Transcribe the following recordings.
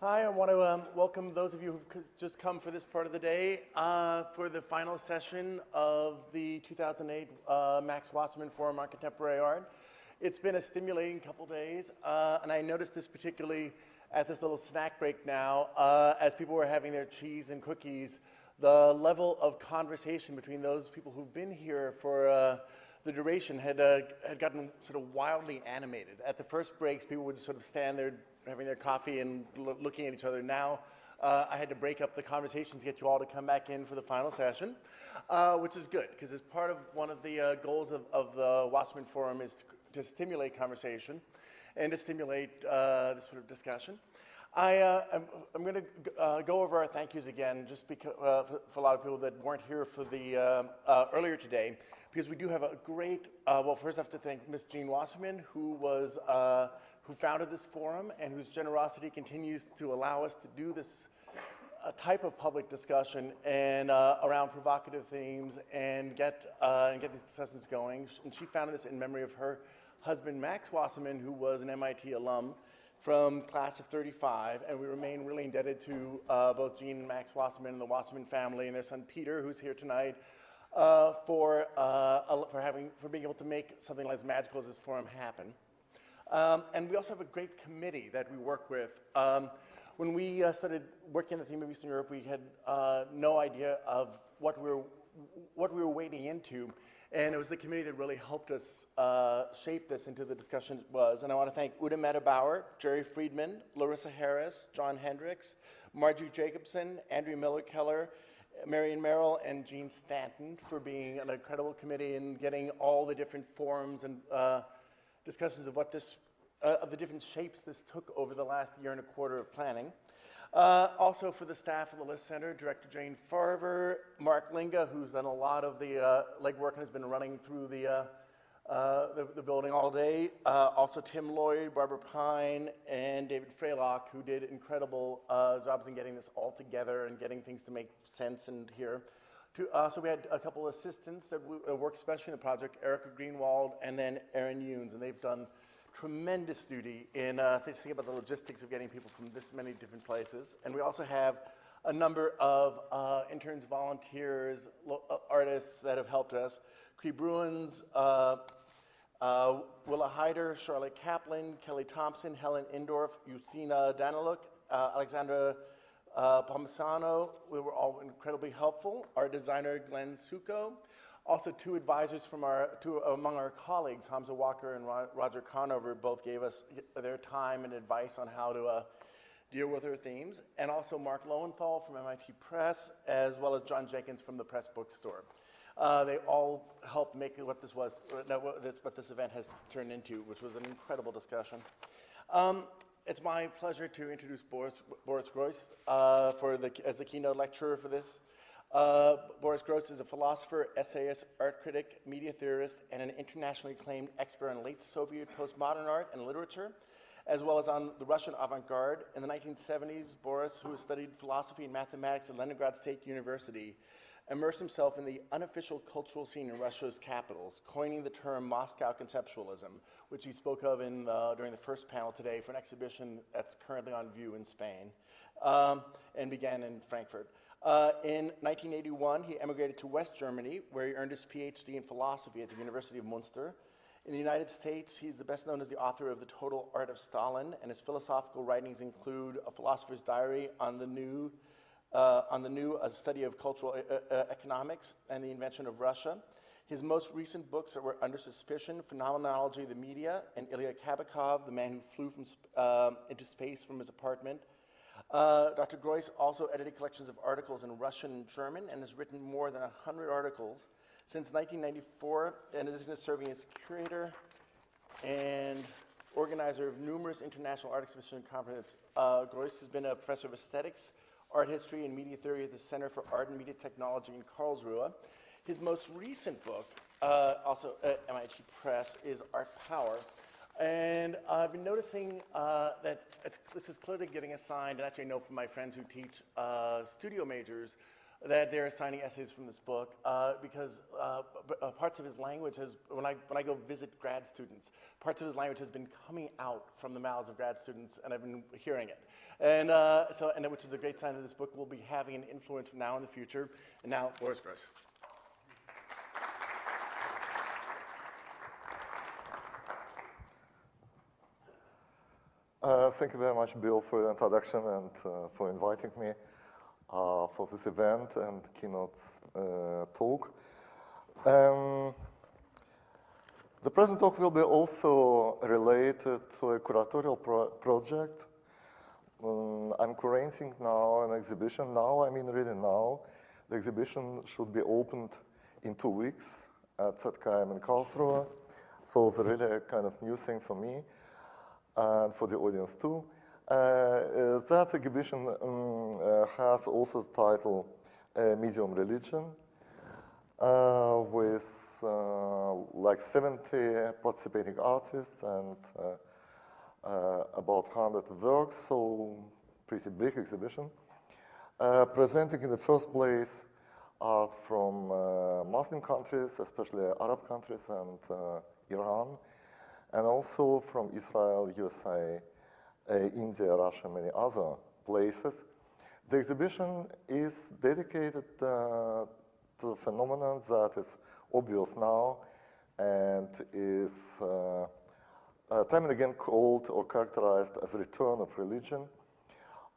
Hi, I want to welcome those of you who've just come for this part of the day for the final session of the 2008 Max Wasserman Forum on Contemporary Art. It's been a stimulating couple days, and I noticed this particularly at this little snack break now, as people were having their cheese and cookies, the level of conversation between those people who've been here for the duration had gotten sort of wildly animated. At the first breaks, people would sort of stand there having their coffee and looking at each other. Now, I had to break up the conversations to get you all to come back in for the final session, which is good, because as part of one of the goals of the Wasserman Forum is to stimulate conversation and to stimulate this sort of discussion. I'm going to go over our thank yous again, just because for a lot of people that weren't here for the earlier today, because we do have a great. Well, first I have to thank Ms. Jean Wasserman, who founded this forum and whose generosity continues to allow us to do this type of public discussion and around provocative themes and get these discussions going. And she founded this in memory of her husband, Max Wasserman, who was an MIT alum from class of 35, and we remain really indebted to both Jean and Max Wasserman and the Wasserman family and their son Peter, who's here tonight, for being able to make something as magical as this forum happen. And we also have a great committee that we work with. When we started working on the theme of Eastern Europe, we had no idea of what we were wading into. And it was the committee that really helped us shape this into the discussion it was. And I want to thank Uda Meta-Bauer, Jerry Friedman, Larissa Harris, John Hendricks, Marjorie Jacobson, Andrew Miller-Keller, Marion Merrill, and Jean Stanton for being an incredible committee and getting all the different forums and discussions of what this, of the different shapes this took over the last year and a quarter of planning. Also for the staff of the List Center, Director Jane Farver, Mark Linga, who's done a lot of the legwork and has been running through the building all day. Also Tim Lloyd, Barbara Pine, and David Freylock, who did incredible jobs in getting this all together and getting things to make sense and here. So we had a couple of assistants that work especially in the project, Erica Greenwald and then Erin Yunes, and they've done tremendous duty in thinking about the logistics of getting people from this many different places. And we also have a number of interns, volunteers, artists that have helped us. Cree Bruins, Willa Hyder, Charlotte Kaplan, Kelly Thompson, Helen Indorf, Justina Daniluk, Alexandra Palmisano. We were all incredibly helpful. Our designer, Glenn Suko. Also, two advisors from among our colleagues, Hamza Walker and Roger Conover, both gave us their time and advice on how to deal with our themes. And also Mark Lowenthal from MIT Press, as well as John Jenkins from the Press Bookstore. They all helped make what this event has turned into, which was an incredible discussion. It's my pleasure to introduce Boris Groys as the keynote lecturer for this. Boris Groys is a philosopher, essayist, art critic, media theorist, and an internationally acclaimed expert on late Soviet postmodern art and literature, as well as on the Russian avant-garde. In the 1970s, Boris, who studied philosophy and mathematics at Leningrad State University, immersed himself in the unofficial cultural scene in Russia's capitals, coining the term Moscow conceptualism, which he spoke of during the first panel today for an exhibition that's currently on view in Spain, and began in Frankfurt. In 1981, he emigrated to West Germany, where he earned his PhD in philosophy at the University of Munster. In the United States, he's the best known as the author of The Total Art of Stalin, and his philosophical writings include A Philosopher's Diary on the New Study of Cultural Economics and the Invention of Russia. His most recent books were Under Suspicion, Phenomenology of the Media, and Ilya Kabakov, the man who flew into space from his apartment. Dr. Groys also edited collections of articles in Russian and German and has written more than 100 articles since 1994, in addition to serving as curator and organizer of numerous international art exhibitions and conferences. Groys has been a professor of aesthetics, art history, and media theory at the Center for Art and Media Technology in Karlsruhe. His most recent book, also at MIT Press, is Art Power. And I've been noticing that this is clearly getting assigned, and actually I know from my friends who teach studio majors, that they're assigning essays from this book because parts of his language has, when I go visit grad students, parts of his language has been coming out from the mouths of grad students, and I've been hearing it. And which is a great sign that this book will be having an influence from now in the future. And now, Boris Groys. Thank you very much, Bill, for your introduction and for inviting me for this event and keynote talk. The present talk will be also related to a curatorial project. I'm curating now an exhibition. Now, I mean really now. The exhibition should be opened in 2 weeks at ZKM in Karlsruhe. So it's really a kind of new thing for me and for the audience too. That exhibition has also the title Medium Religion, with like 70 participating artists and about 100 works, so pretty big exhibition. Presenting in the first place art from Muslim countries, especially Arab countries and Iran, and also from Israel, USA, India, Russia, many other places. The exhibition is dedicated to a phenomenon that is obvious now and is time and again called or characterized as return of religion,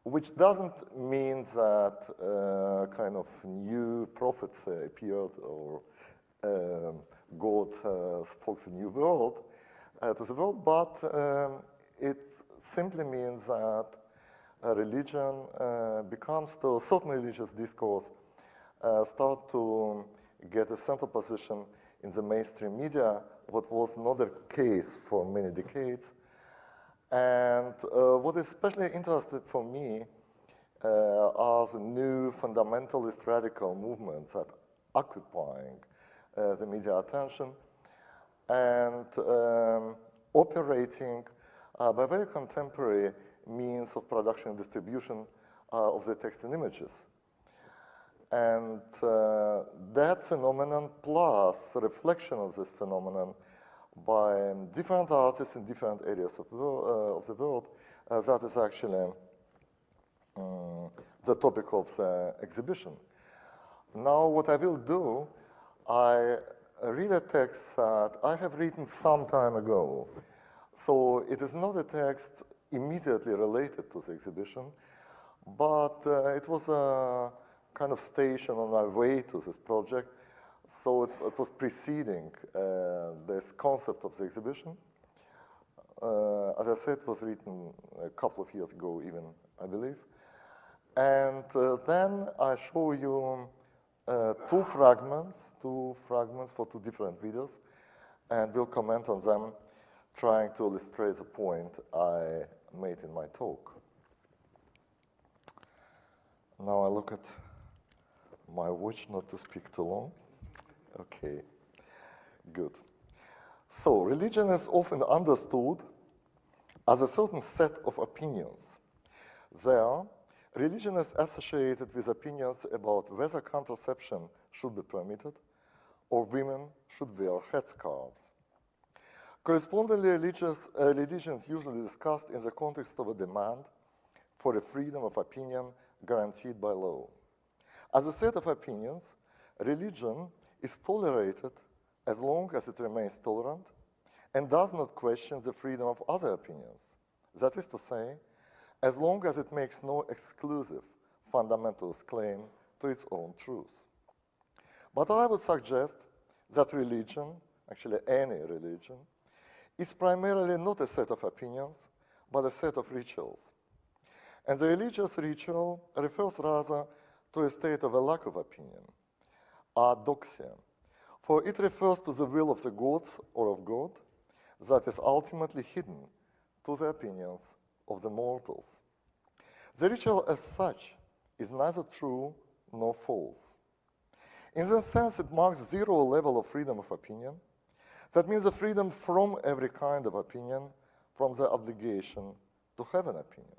which doesn't mean that kind of new prophets appeared or God spoke the new world to the world, but it simply means that religion becomes, to a certain religious discourse, start to get a central position in the mainstream media, what was not the case for many decades. And what is especially interesting for me are the new fundamentalist radical movements that are occupying the media attention and operating by very contemporary means of production and distribution of the text and images. And that phenomenon plus the reflection of this phenomenon by different artists in different areas of the world, that is actually the topic of the exhibition. Now what I will do, I read a text that I have written some time ago. So it is not a text immediately related to the exhibition, but it was a kind of station on my way to this project. So it was preceding this concept of the exhibition. As I said, it was written a couple of years ago even, I believe. And then I show you two fragments for two different videos, and we'll comment on them, trying to illustrate the point I made in my talk. Now I look at my watch not to speak too long. Okay, good. So religion is often understood as a certain set of opinions. There, religion is associated with opinions about whether contraception should be permitted or women should wear headscarves. Correspondingly, religion is usually discussed in the context of a demand for a freedom of opinion guaranteed by law. As a set of opinions, religion is tolerated as long as it remains tolerant and does not question the freedom of other opinions. That is to say, as long as it makes no exclusive fundamentalist claim to its own truth. But I would suggest that religion, actually any religion, is primarily not a set of opinions, but a set of rituals. And the religious ritual refers rather to a state of a lack of opinion, adoxia, for it refers to the will of the gods or of God that is ultimately hidden to the opinions of the mortals. The ritual as such is neither true nor false. In that sense, it marks zero level of freedom of opinion. That means the freedom from every kind of opinion, from the obligation to have an opinion.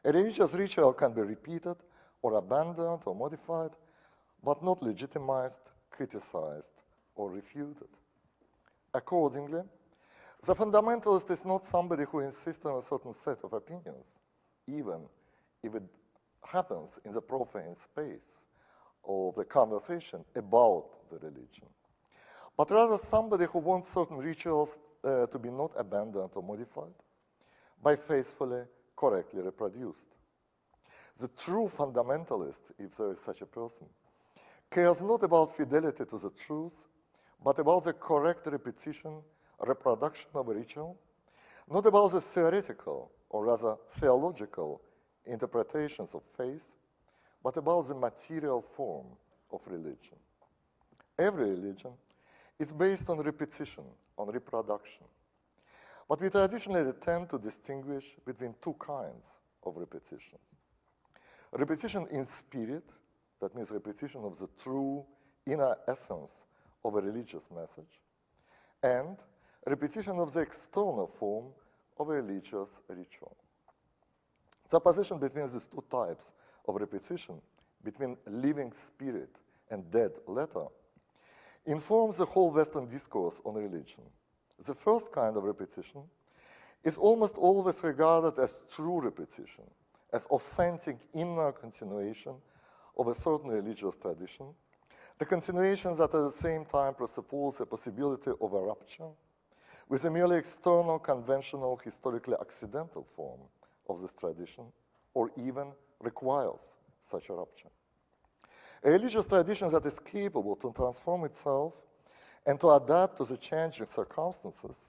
A religious ritual can be repeated or abandoned or modified, but not legitimized, criticized, or refuted. Accordingly, the fundamentalist is not somebody who insists on a certain set of opinions, even if it happens in the profane space of the conversation about the religion, but rather somebody who wants certain rituals to be not abandoned or modified, by faithfully, correctly reproduced. The true fundamentalist, if there is such a person, cares not about fidelity to the truth, but about the correct repetition, reproduction of a ritual, not about the theoretical, or rather theological, interpretations of faith, but about the material form of religion. Every religion is based on repetition, on reproduction. But we traditionally tend to distinguish between two kinds of repetition. Repetition in spirit, that means repetition of the true inner essence of a religious message, and repetition of the external form of a religious ritual. The opposition between these two types of repetition, between living spirit and dead letter, informs the whole Western discourse on religion. The first kind of repetition is almost always regarded as true repetition, as authentic inner continuation of a certain religious tradition, the continuation that at the same time presupposes a possibility of a rupture with a merely external, conventional, historically accidental form of this tradition, or even requires such a rupture. A religious tradition that is capable to transform itself and to adapt to the changing circumstances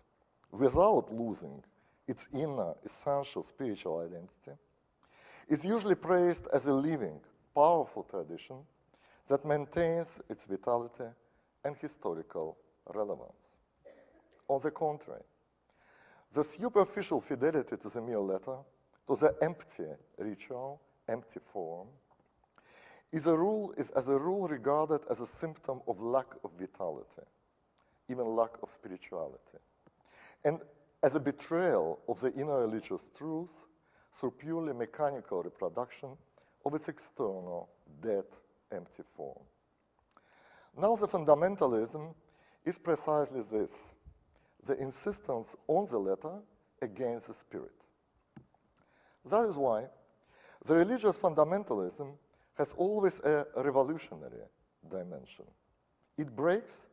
without losing its inner, essential spiritual identity is usually praised as a living, powerful tradition that maintains its vitality and historical relevance. On the contrary, the superficial fidelity to the mere letter, to the empty ritual, empty form, is as a rule regarded as a symptom of lack of vitality, even lack of spirituality, and as a betrayal of the inner religious truth through purely mechanical reproduction of its external, dead, empty form. Now the fundamentalism is precisely this, the insistence on the letter against the spirit. That is why the religious fundamentalism has always a revolutionary dimension. It breaks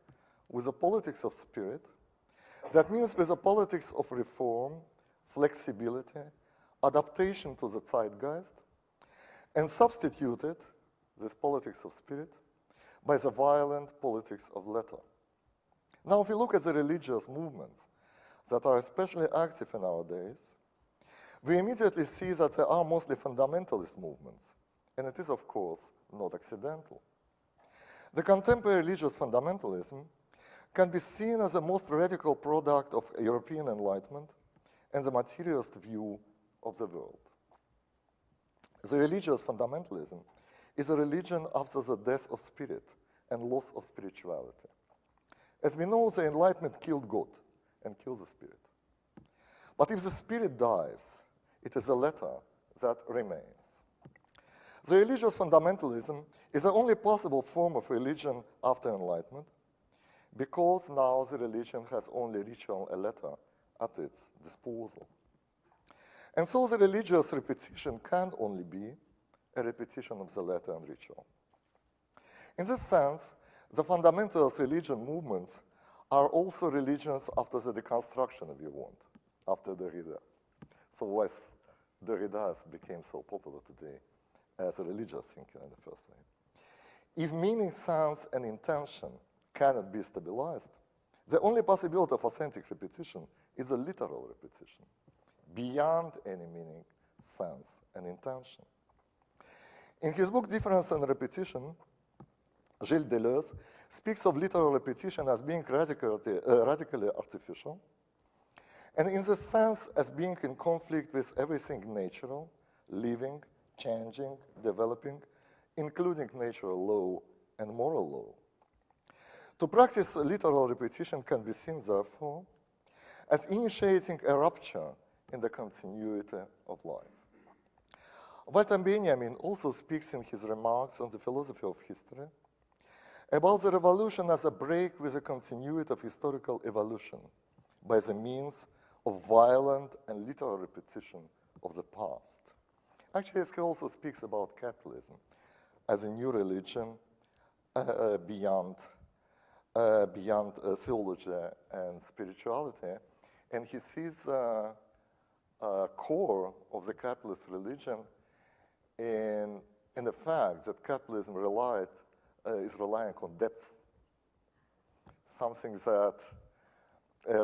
with the politics of spirit, that means with the politics of reform, flexibility, adaptation to the zeitgeist, and substituted this politics of spirit by the violent politics of letter. Now, if you look at the religious movements that are especially active in our days, we immediately see that they are mostly fundamentalist movements, and it is, of course, not accidental. The contemporary religious fundamentalism can be seen as the most radical product of European Enlightenment and the materialist view of the world. The religious fundamentalism is a religion after the death of spirit and loss of spirituality. As we know, the Enlightenment killed God and killed the spirit. But if the spirit dies, it is the letter that remains. The religious fundamentalism is the only possible form of religion after Enlightenment, because now the religion has only ritual and letter at its disposal. And so the religious repetition can only be a repetition of the letter and ritual. In this sense, the fundamentalist religion movements are also religions after the deconstruction, if you want, after Derrida. So why Derrida has become so popular today as a religious thinker in the first way. If meaning, sense, and intention cannot be stabilized, the only possibility of authentic repetition is a literal repetition, beyond any meaning, sense, and intention. In his book, Difference and Repetition, Gilles Deleuze speaks of literal repetition as being radically artificial, and in this sense as being in conflict with everything natural, living, changing, developing, including natural law and moral law. To practice literal repetition can be seen, therefore, as initiating a rupture in the continuity of life. Walter Benjamin also speaks in his remarks on the philosophy of history about the revolution as a break with the continuity of historical evolution by the means of violent and literal repetition of the past. Actually, he also speaks about capitalism as a new religion beyond theology and spirituality, and he sees core of the capitalist religion in the fact that capitalism is relying on debts, something that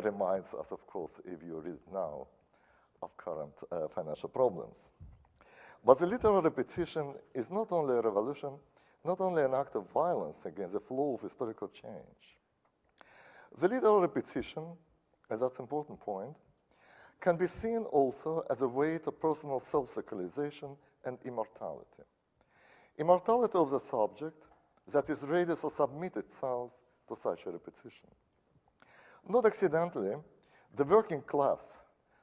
reminds us, of course, if you read now, of current financial problems. But the literal repetition is not only a revolution, not only an act of violence against the flow of historical change. The literal repetition, and that's an important point, can be seen also as a way to personal self-sacralization and immortality. Immortality of the subject that is ready to submit itself to such a repetition. Not accidentally, the working class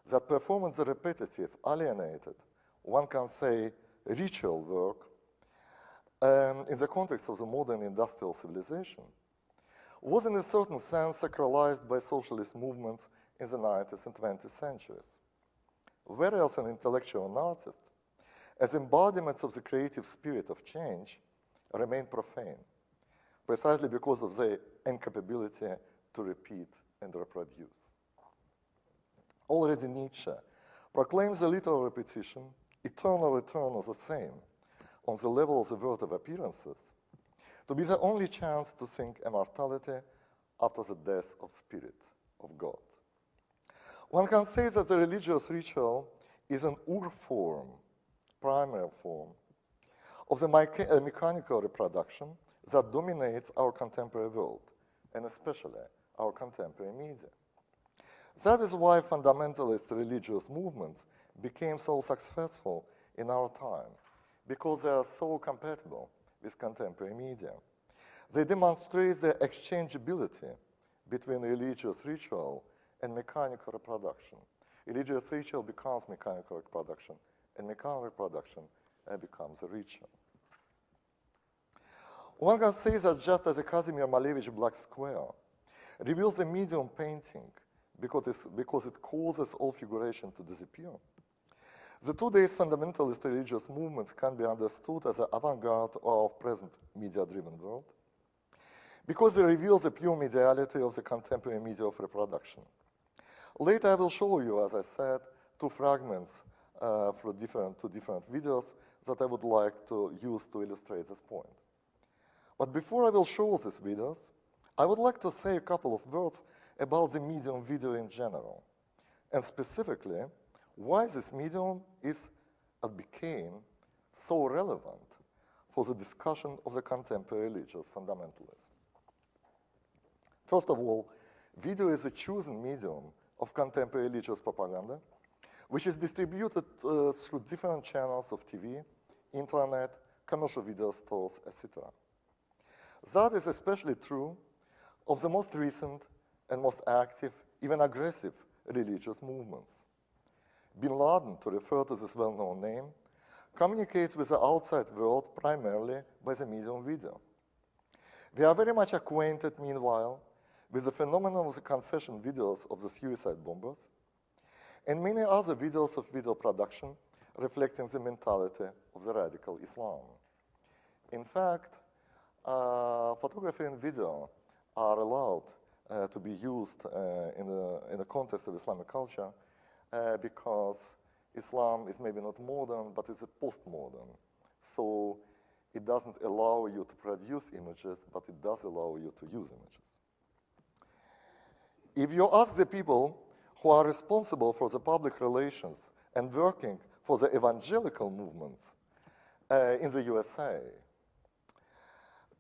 that performs the repetitive, alienated, one can say ritual work, in the context of the modern industrial civilization, was in a certain sense sacralized by socialist movements in the 19th and 20th centuries. Whereas an intellectual and artist, as embodiments of the creative spirit of change, remain profane, precisely because of their incapability to repeat and reproduce. Already Nietzsche proclaims the literal repetition, eternal return of the same, on the level of the world of appearances, to be the only chance to think immortality after the death of spirit of God. One can say that the religious ritual is an ur-form, primary form, of the mechanical reproduction that dominates our contemporary world, and especially our contemporary media. That is why fundamentalist religious movements became so successful in our time, because they are so compatible with contemporary media. They demonstrate the exchangeability between religious ritual and mechanical reproduction. Religious ritual becomes mechanical reproduction, and mechanical reproduction becomes a ritual. One can say that just as a Kazimir Malevich Black Square reveals a medium painting because it causes all figuration to disappear, the today's fundamentalist religious movements can be understood as an avant-garde of present media-driven world, because they reveal the pure mediality of the contemporary media of reproduction. Later I will show you, as I said, two fragments from two different videos that I would like to use to illustrate this point. But before I will show these videos, I would like to say a couple of words about the medium video in general, and specifically why this medium is and became so relevant for the discussion of the contemporary religious fundamentalism. First of all, video is a chosen medium of contemporary religious propaganda, which is distributed through different channels of TV, internet, commercial video stores, etc. That is especially true of the most recent and most active, even aggressive religious movements. Bin Laden, to refer to this well-known name, communicates with the outside world primarily by the medium video. We are very much acquainted, meanwhile, with the phenomenon of the confession videos of the suicide bombers and many other videos of video production reflecting the mentality of the radical Islam. In fact, photography and video are allowed to be used in the context of Islamic culture because Islam is maybe not modern, but it's a post-modern. So it doesn't allow you to produce images, but it does allow you to use images. If you ask the people who are responsible for the public relations and working for the evangelical movements in the USA,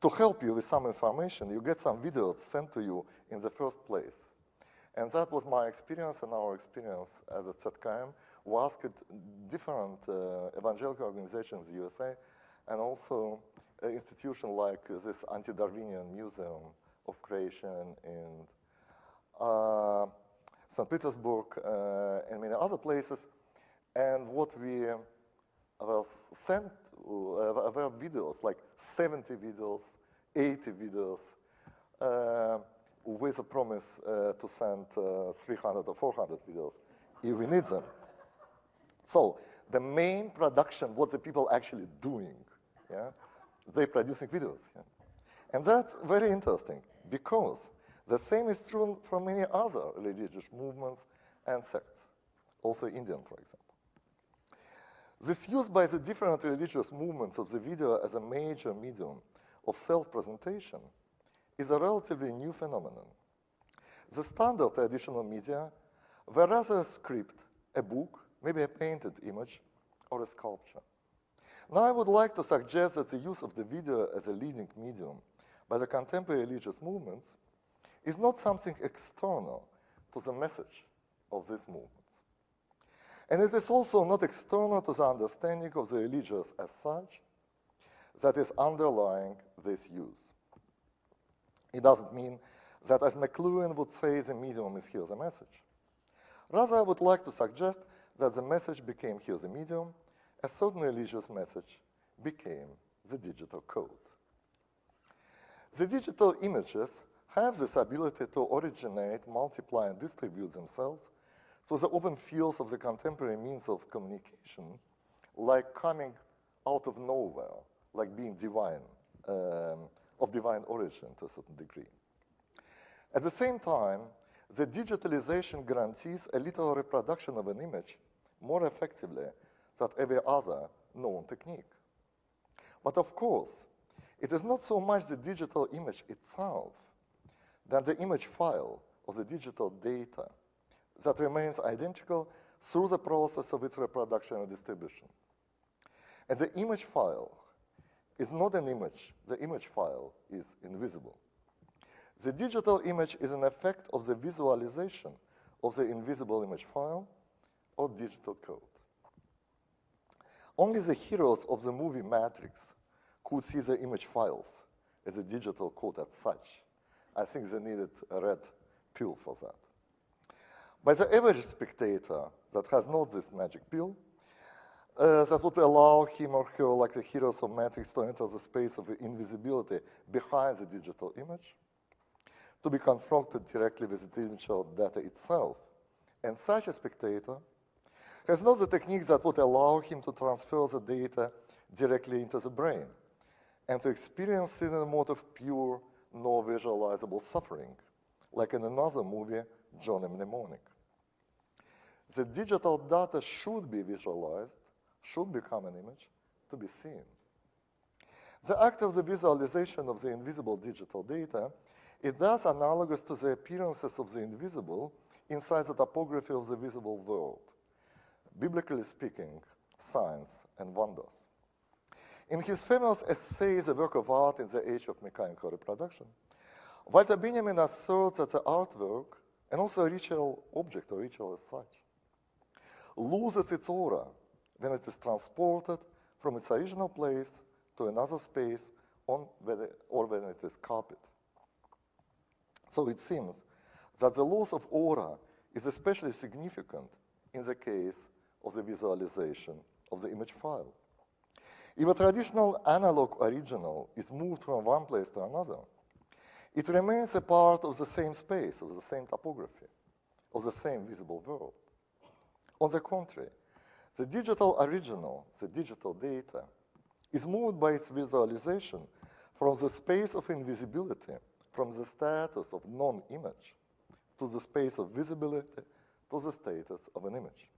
to help you with some information, you get some videos sent to you in the first place. And that was my experience and our experience as a ZKM. We asked different evangelical organizations in the USA and also an institution like this Anti-Darwinian Museum of Creation in St. Petersburg and many other places. And what we were sent, were videos, like 70 videos, 80 videos, with a promise to send 300 or 400 videos if we need them. So the main production, what the people actually doing, yeah, they're producing videos. Yeah? And that's very interesting, because the same is true for many other religious movements and sects, also Indian, for example. This use by the different religious movements of the video as a major medium of self-presentation is a relatively new phenomenon. The standard traditional media were rather a script, a book, maybe a painted image, or a sculpture. Now I would like to suggest that the use of the video as a leading medium by the contemporary religious movements is not something external to the message of these movements. And it is also not external to the understanding of the religious as such that is underlying this use. It doesn't mean that, as McLuhan would say, the medium is here the message. Rather, I would like to suggest that the message became here the medium, a certain religious message became the digital code. The digital images have this ability to originate, multiply, and distribute themselves through the open fields of the contemporary means of communication, like coming out of nowhere, like being divine, of divine origin to a certain degree. At the same time, the digitalization guarantees a literal reproduction of an image more effectively than every other known technique. But of course, it is not so much the digital image itself than the image file of the digital data that remains identical through the process of its reproduction and distribution. And the image file is not an image. The image file is invisible. The digital image is an effect of the visualization of the invisible image file or digital code. Only the heroes of the movie Matrix could see the image files as a digital code as such. I think they needed a red pill for that. By the average spectator that has not this magic pill, that would allow him or her, like the heroes of Matrix, to enter the space of invisibility behind the digital image, to be confronted directly with the digital data itself. And such a spectator has not the techniques that would allow him to transfer the data directly into the brain and to experience it in a mode of pure, no visualizable suffering, like in another movie, Johnny Mnemonic. The digital data should be visualized, should become an image to be seen. The act of the visualization of the invisible digital data is thus analogous to the appearances of the invisible inside the topography of the visible world, biblically speaking, signs and wonders. In his famous essay, The Work of Art in the Age of Mechanical Reproduction, Walter Benjamin asserts that the artwork, and also a ritual object or ritual as such, loses its aura when it is transported from its original place to another space or when it is copied. So it seems that the loss of aura is especially significant in the case of the visualization of the image file. If a traditional analog original is moved from one place to another, it remains a part of the same space, of the same topography, of the same visible world. On the contrary, the digital original, the digital data, is moved by its visualization from the space of invisibility, from the status of non-image, to the space of visibility, to the status of an image.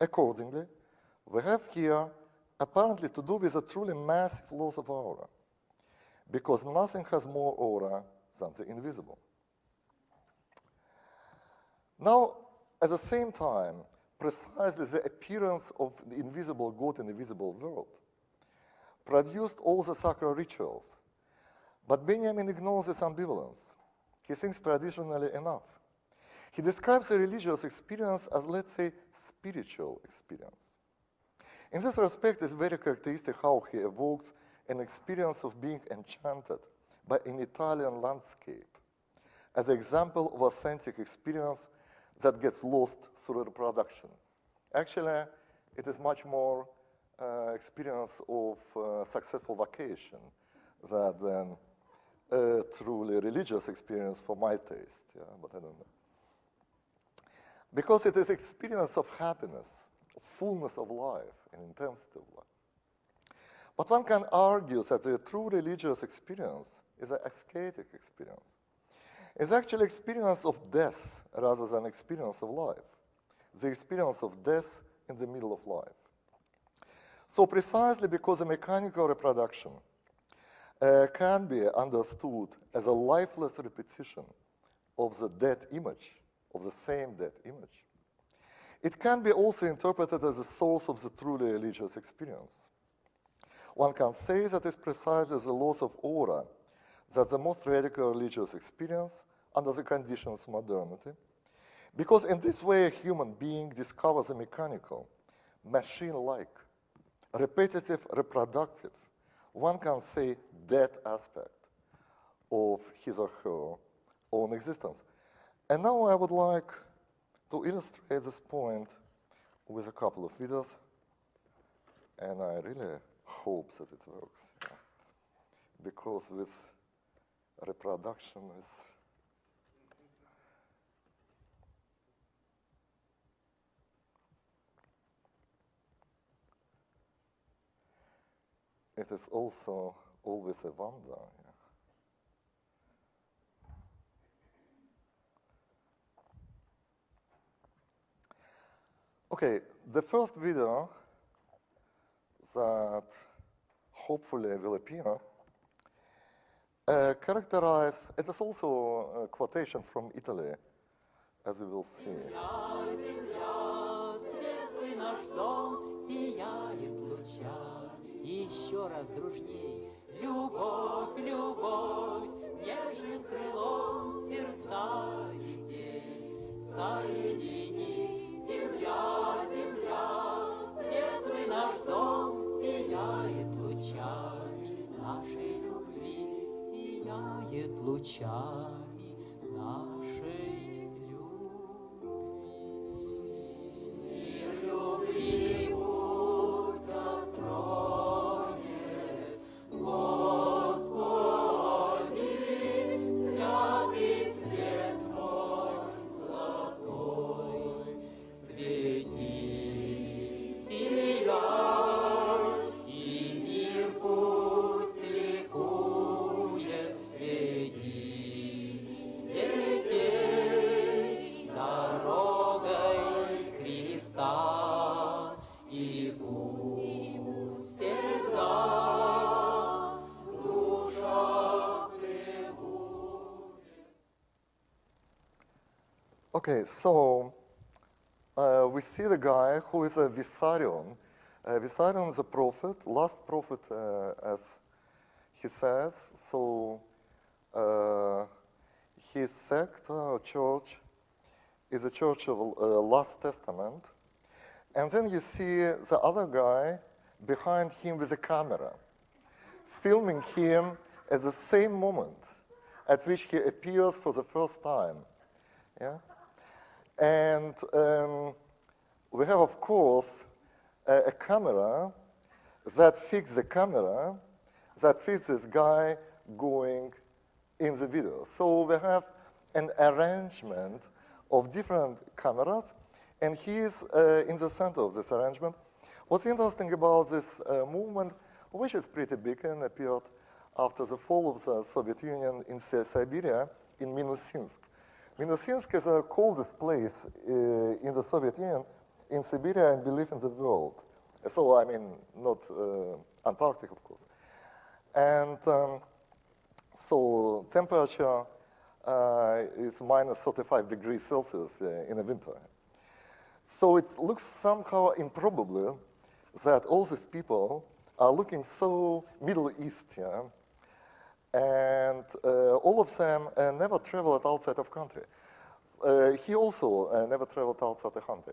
Accordingly, we have here apparently to do with a truly massive loss of aura, because nothing has more aura than the invisible. Now, at the same time, precisely the appearance of the invisible God in the visible world produced all the sacred rituals. But Benjamin ignores this ambivalence. He thinks traditionally enough. He describes the religious experience as, let's say, spiritual experience. In this respect, it's very characteristic how he evokes an experience of being enchanted by an Italian landscape as an example of authentic experience that gets lost through reproduction. Actually, it is much more experience of successful vacation than a truly religious experience for my taste, yeah, but I don't know. Because it is experience of happiness, fullness of life, and intensity of life. But one can argue that the true religious experience is an ascetic experience. It's actually experience of death rather than experience of life. The experience of death in the middle of life. So precisely because a mechanical reproduction can be understood as a lifeless repetition of the dead image, of the same dead image, it can be also interpreted as a source of the truly religious experience. One can say that it's precisely the loss of aura that the most radical religious experience under the conditions of modernity, because in this way a human being discovers a mechanical, machine-like, repetitive, reproductive, one can say dead aspect of his or her own existence. And now I would like to illustrate this point with a couple of videos, and I really hope that it works, yeah. Because with reproduction is it is also always a wonder. Yeah. Okay, the first video that hopefully will appear characterize, it is also a quotation from Italy, as we will see. Еще раз дружней, любовь, любовь, нежным крылом сердца детей. Соедини, земля, земля, светлый наш дом сияет лучами нашей любви, сияет лучами нашей любви. Мир любви пусть откроет Господи, святый свет Твой золотой. Свети, сияй, и мир пусть ликует, веди детей дорогой Христа, и пусть всегда в душах пребудет. Okay, so we see the guy who is a Vissarion. Vissarion is a prophet, last prophet, as he says. So his sect or church is a church of Last Testament. And then you see the other guy behind him with a camera, filming him at the same moment at which he appears for the first time. Yeah? And we have, of course, a camera that fixes the camera that fits this guy going in the video. So we have an arrangement of different cameras, and he is in the center of this arrangement. What's interesting about this movement, which is pretty big and appeared after the fall of the Soviet Union in Siberia, in Minusинsk. Minusинsk is the coldest place in the Soviet Union, in Siberia, and believe in the world. So, I mean, not Antarctic, of course. And so temperature is minus 35 degrees Celsius in the winter. So it looks somehow improbable that all these people are looking so Middle East, yeah? And all of them never traveled outside of country. He also never traveled outside the country.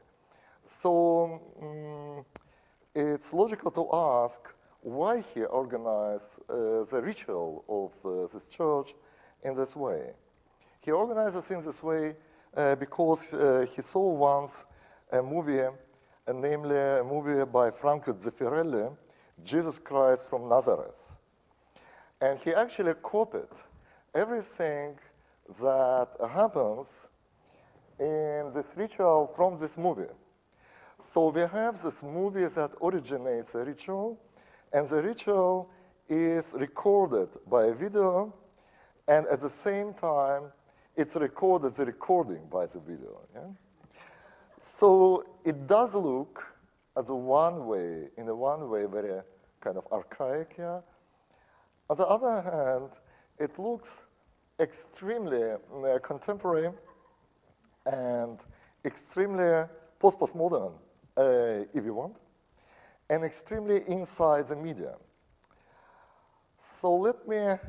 So it's logical to ask why he organized the ritual of this church in this way. He organized it in this way because he saw once a movie namely a movie by Franco Zeffirelli, Jesus Christ from Nazareth. And he actually copied everything that happens in this ritual from this movie. So we have this movie that originates a ritual, and the ritual is recorded by a video, and at the same time, it's recorded the recording by the video. Yeah? So it does look as in one way, very kind of archaic. Yeah? On the other hand, it looks extremely contemporary and extremely postmodern, if you want, and extremely inside the media. So let me,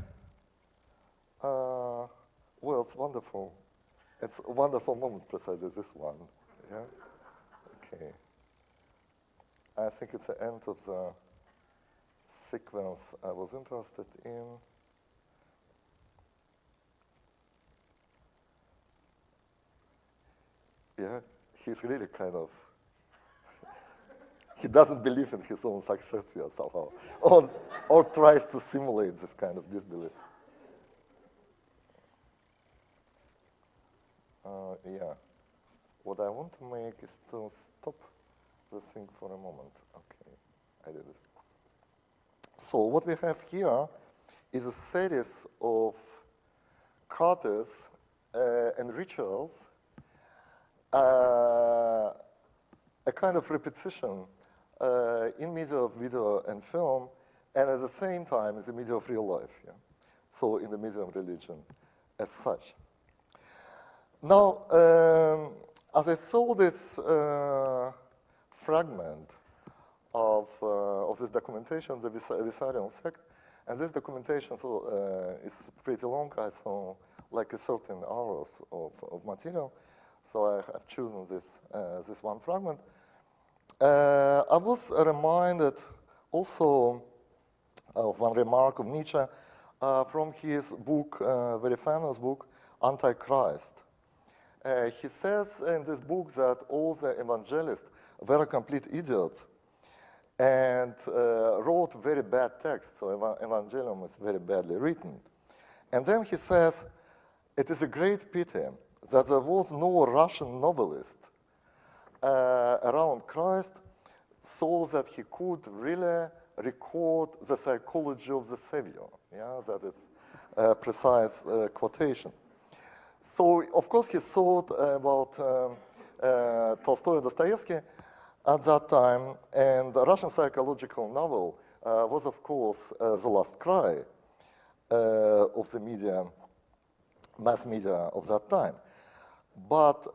well, it's wonderful. It's a wonderful moment, precisely this one. Yeah? Okay. I think it's the end of the sequence I was interested in. Yeah, he's really kind of, he doesn't believe in his own success yet somehow, or tries to simulate this kind of disbelief. Yeah, what I want to make is to stop the thing for a moment. Okay, I did it. So what we have here is a series of copies and rituals, a kind of repetition in media of video and film, and at the same time in the media of real life. Yeah? So in the media of religion as such. Now, as I saw this fragment of this documentation, the Vissarion sect, and this documentation is pretty long. I saw like 13 hours of material, so I have chosen this one fragment. I was reminded also of one remark of Nietzsche from his book, very famous book, Antichrist. He says in this book that all the evangelists were complete idiots and wrote very bad texts, so Evangelium is very badly written. And then he says, it is a great pity that there was no Russian novelist around Christ so that he could really record the psychology of the Savior. Yeah, that is a precise quotation. So, of course, he thought about Tolstoy and Dostoevsky at that time, and the Russian psychological novel was, of course, the last cry of the media, mass media of that time. But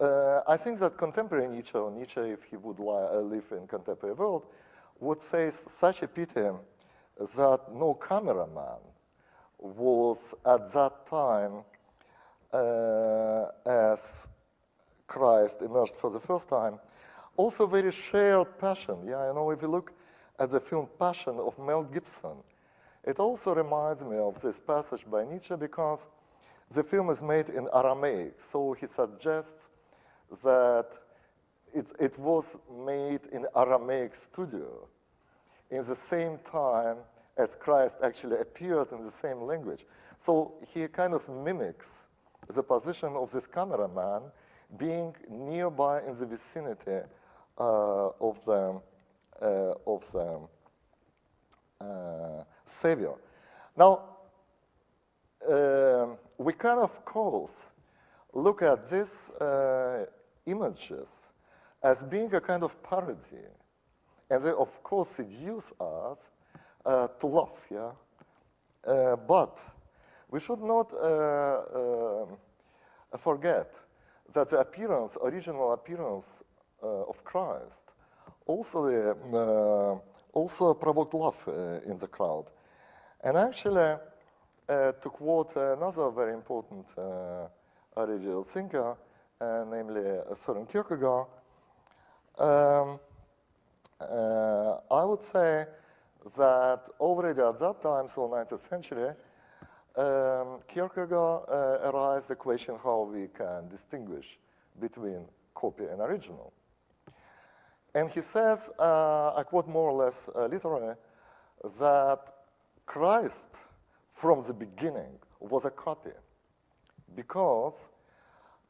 I think that contemporary Nietzsche, or Nietzsche, if he would live in contemporary world, would say such a pity that no cameraman was at that time as Christ emerged for the first time, also very shared passion. Yeah, you know, if you look at the film Passion of Mel Gibson, it also reminds me of this passage by Nietzsche because the film is made in Aramaic, so he suggests that it was made in Aramaic studio in the same time as Christ actually appeared in the same language. So he kind of mimics the position of this cameraman being nearby in the vicinity of the Savior. Now, we can, of course, look at these images as being a kind of parody, and they, of course, seduce us to laugh, yeah? But we should not forget that the appearance, original appearance of Christ also provoked laugh in the crowd. And actually, to quote another very important religious thinker, namely Søren Kierkegaard, I would say that already at that time, so 19th century, Kierkegaard arised the question how we can distinguish between copy and original. And he says, I quote more or less literally, that Christ from the beginning was a copy because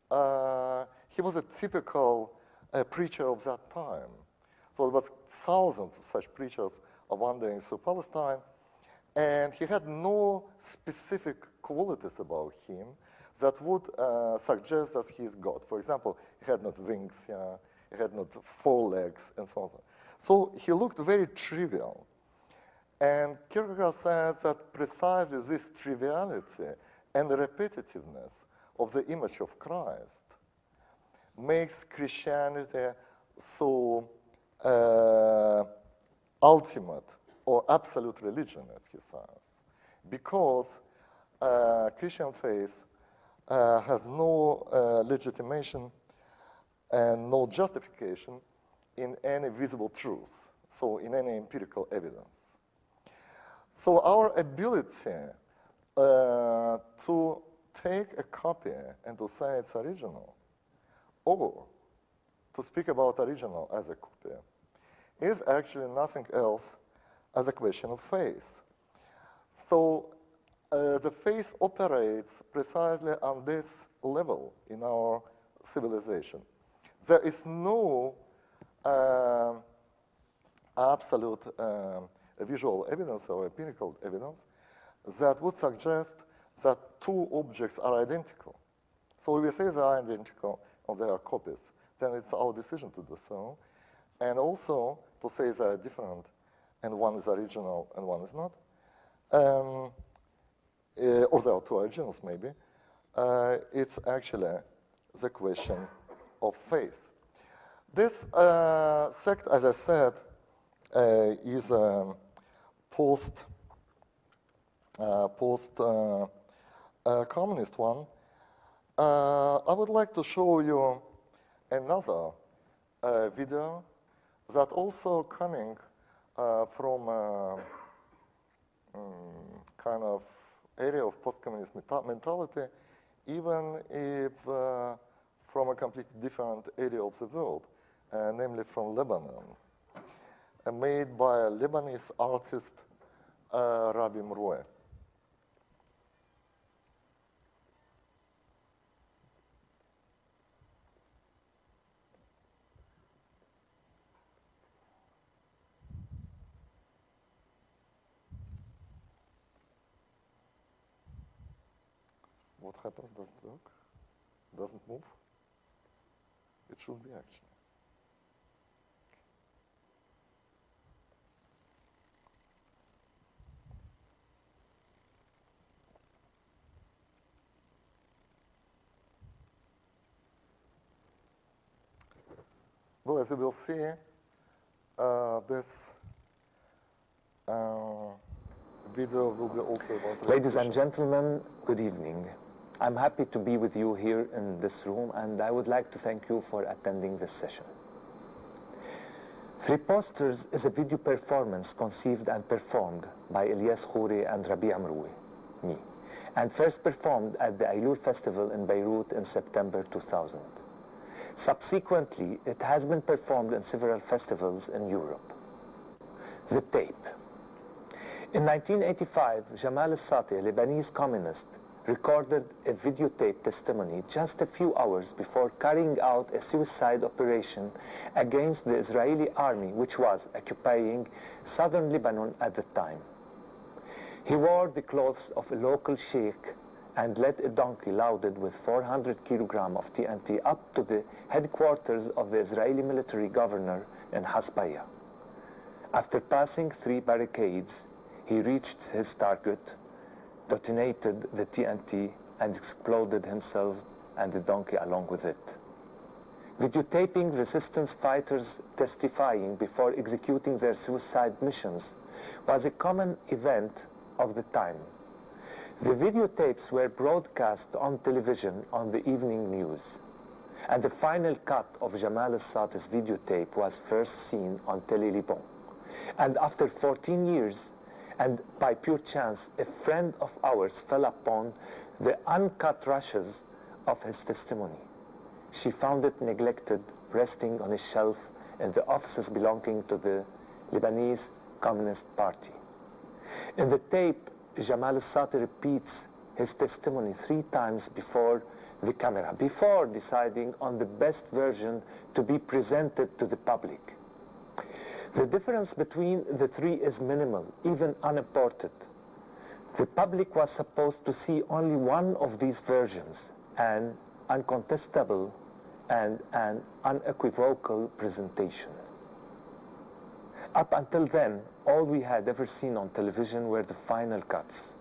he was a typical preacher of that time. So there was thousands of such preachers wandering through Palestine, and he had no specific qualities about him that would suggest that he is God. For example, he had not wings, he had not 4 legs, and so on. So he looked very trivial. And Kierkegaard says that precisely this triviality and repetitiveness of the image of Christ makes Christianity so ultimate or absolute religion, as he says, because Christian faith has no legitimation and no justification in any visible truth, so in any empirical evidence. So our ability to take a copy and to say it's original, or to speak about original as a copy, is actually nothing else as a question of faith. So the faith operates precisely on this level in our civilization. There is no absolute visual evidence or empirical evidence that would suggest that 2 objects are identical. So if we say they are identical or they are copies, then it's our decision to do so. And also to say they are different and one is original and one is not, or there are 2 originals maybe, it's actually the question of faith. This sect, as I said, is a post-communist one. I would like to show you another video that also coming from kind of area of post-communist mentality, even if from a completely different area of the world, namely from Lebanon, made by a Lebanese artist, Rabbi Mroué. What happens? Does it work? Doesn't move? It should be actually. Well, as you will see, this video will be also about... Ladies and gentlemen, good evening. I'm happy to be with you here in this room, and I would like to thank you for attending this session. Three Posters is a video performance conceived and performed by Ilyas Khouri and Rabia Mroué, me, and first performed at the Aylur Festival in Beirut in September 2000. Subsequently, it has been performed in several festivals in Europe. The tape. In 1985, Jamal al-Sati, a Lebanese communist, recorded a videotape testimony just a few hours before carrying out a suicide operation against the Israeli army, which was occupying southern Lebanon at the time. He wore the clothes of a local sheikh and led a donkey loaded with 400 kilograms of TNT up to the headquarters of the Israeli military governor in Hasbaya. After passing 3 barricades, he reached his target, detonated the TNT, and exploded himself and the donkey along with it. Videotaping resistance fighters testifying before executing their suicide missions was a common event of the time. The videotapes were broadcast on television on the evening news, and the final cut of Jamal al-Sati's videotape was first seen on Télé Liban. And after 14 years, and by pure chance, a friend of ours fell upon the uncut rushes of his testimony. She found it neglected, resting on a shelf in the offices belonging to the Lebanese Communist Party. In the tape, Jamal al-Sati repeats his testimony 3 times before the camera, before deciding on the best version to be presented to the public. The difference between the 3 is minimal, even unimportant. The public was supposed to see only one of these versions, an uncontestable and an unequivocal presentation. Up until then, all we had ever seen on television were the final cuts,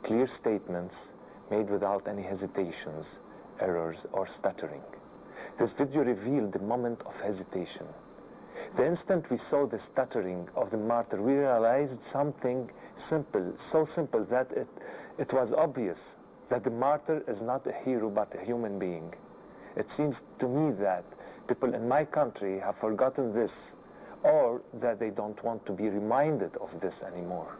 clear statements made without any hesitations, errors, or stuttering. This video revealed the moment of hesitation. The instant we saw the stuttering of the martyr, we realized something simple, so simple that it was obvious that the martyr is not a hero but a human being. It seems to me that people in my country have forgotten this, or that they don't want to be reminded of this anymore.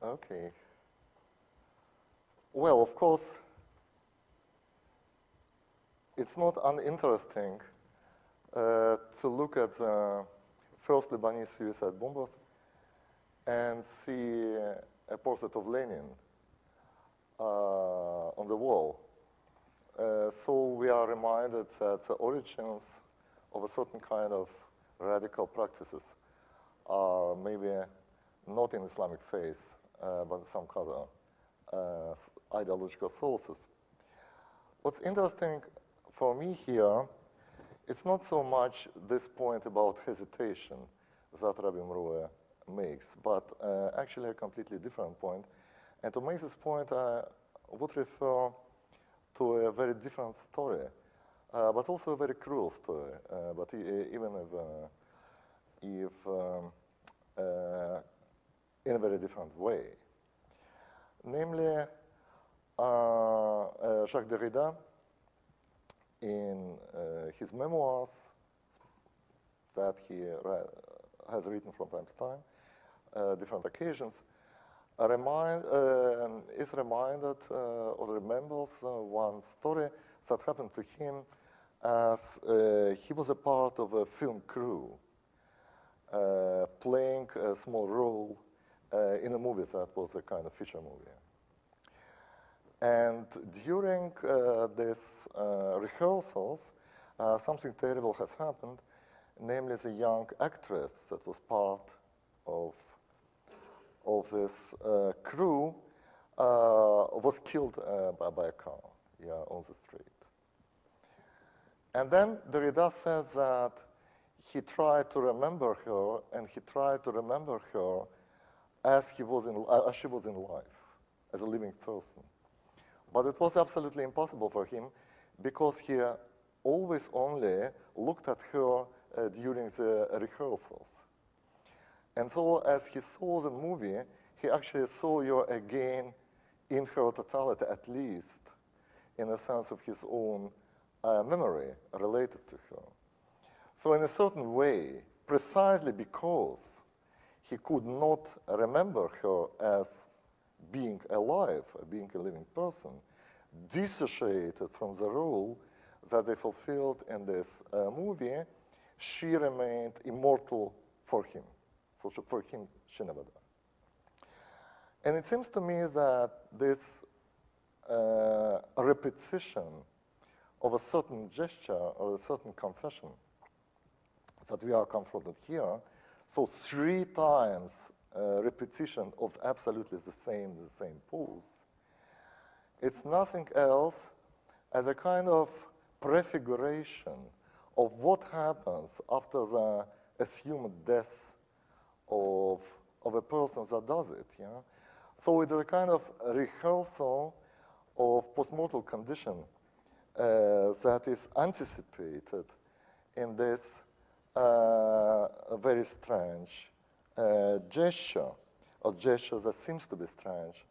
Okay. Well, of course, it's not uninteresting to look at the first Lebanese suicide bombers and see a portrait of Lenin on the wall. So we are reminded that the origins of a certain kind of radical practices are maybe not in Islamic faith, but some other ideological sources. What's interesting for me here, it's not so much this point about hesitation that Rabbi Mruhe makes, but actually a completely different point. And to make this point, I would refer to a very different story, but also a very cruel story, but even if in a very different way. Namely, Jacques Derrida, in his memoirs that he has written from time to time, different occasions, is reminded or remembers one story that happened to him as he was a part of a film crew playing a small role in a movie that was a kind of feature movie. And during these rehearsals, something terrible has happened, namely the young actress that was part of this crew was killed by a car on the street. And then Derrida says that he tried to remember her, and he tried to remember her as she was in life, as a living person. But it was absolutely impossible for him because he always only looked at her during the rehearsals. And so as he saw the movie, he actually saw her again in her totality, at least in a sense of his own memory related to her. So in a certain way, precisely because he could not remember her as being alive, being a living person, dissociated from the role that they fulfilled in this movie, she remained immortal for him. So for him, she never died. And it seems to me that this repetition of a certain gesture or a certain confession that we are confronted here, so 3 times repetition of absolutely the same pose, it's nothing else as a kind of prefiguration of what happens after the assumed death of a person that does it. Yeah? So it's a kind of rehearsal of post-mortal condition that is anticipated in this very strange gesture, a gesture that seems to be strange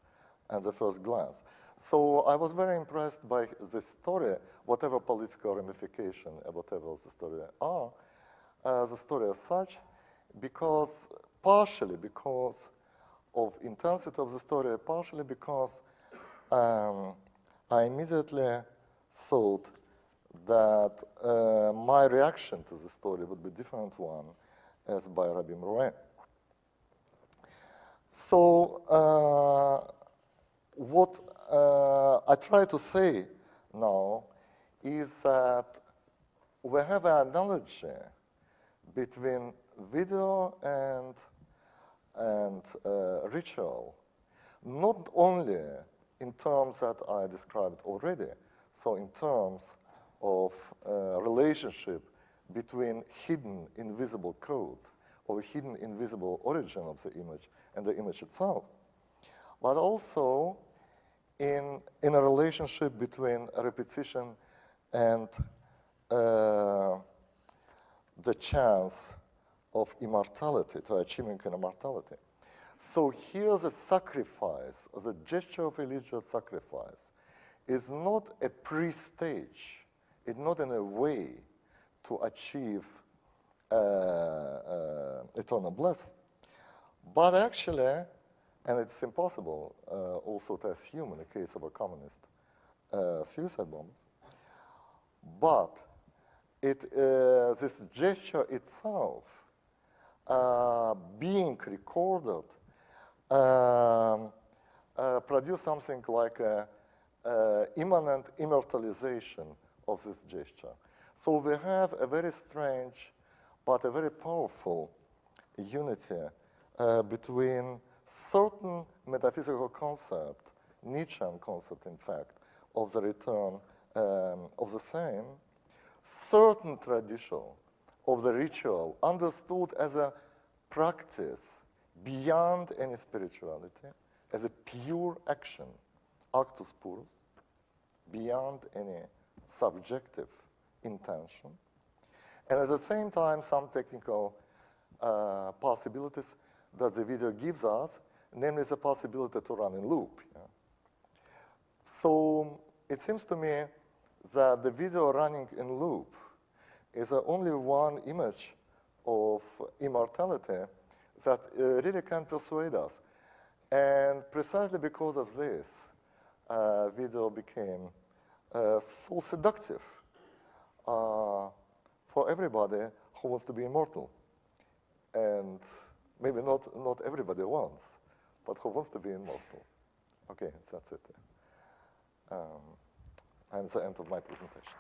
at the first glance. So I was very impressed by this story, whatever political ramification, whatever the story are, the story as such, because partially because of intensity of the story, partially because I immediately thought that my reaction to the story would be a different one as by Rabbi Mrouet. So what I try to say now is that we have an analogy between video and ritual, not only in terms that I described already, so in terms of relationship between hidden invisible code or hidden invisible origin of the image and the image itself, but also in a relationship between repetition and the chance of immortality, to achieving immortality. So here the sacrifice, or the gesture of religious sacrifice, is not a pre-stage, it's not in a way to achieve eternal bliss, but actually, and it's impossible also to assume in the case of a communist suicide bombs, but this gesture itself being recorded produce something like immanent immortalization of this gesture. So we have a very strange but a very powerful unity between certain metaphysical concept, Nietzschean concept in fact, of the return of the same, certain tradition of the ritual understood as a practice beyond any spirituality, as a pure action, actus purus, beyond any subjective intention, and at the same time some technical possibilities that the video gives us, namely the possibility to run in loop. Yeah? So it seems to me that the video running in loop is only one image of immortality that really can persuade us. And precisely because of this, video became so seductive for everybody who wants to be immortal. And maybe not everybody wants, but who wants to be immortal. Okay, that's it. And the end of my presentation.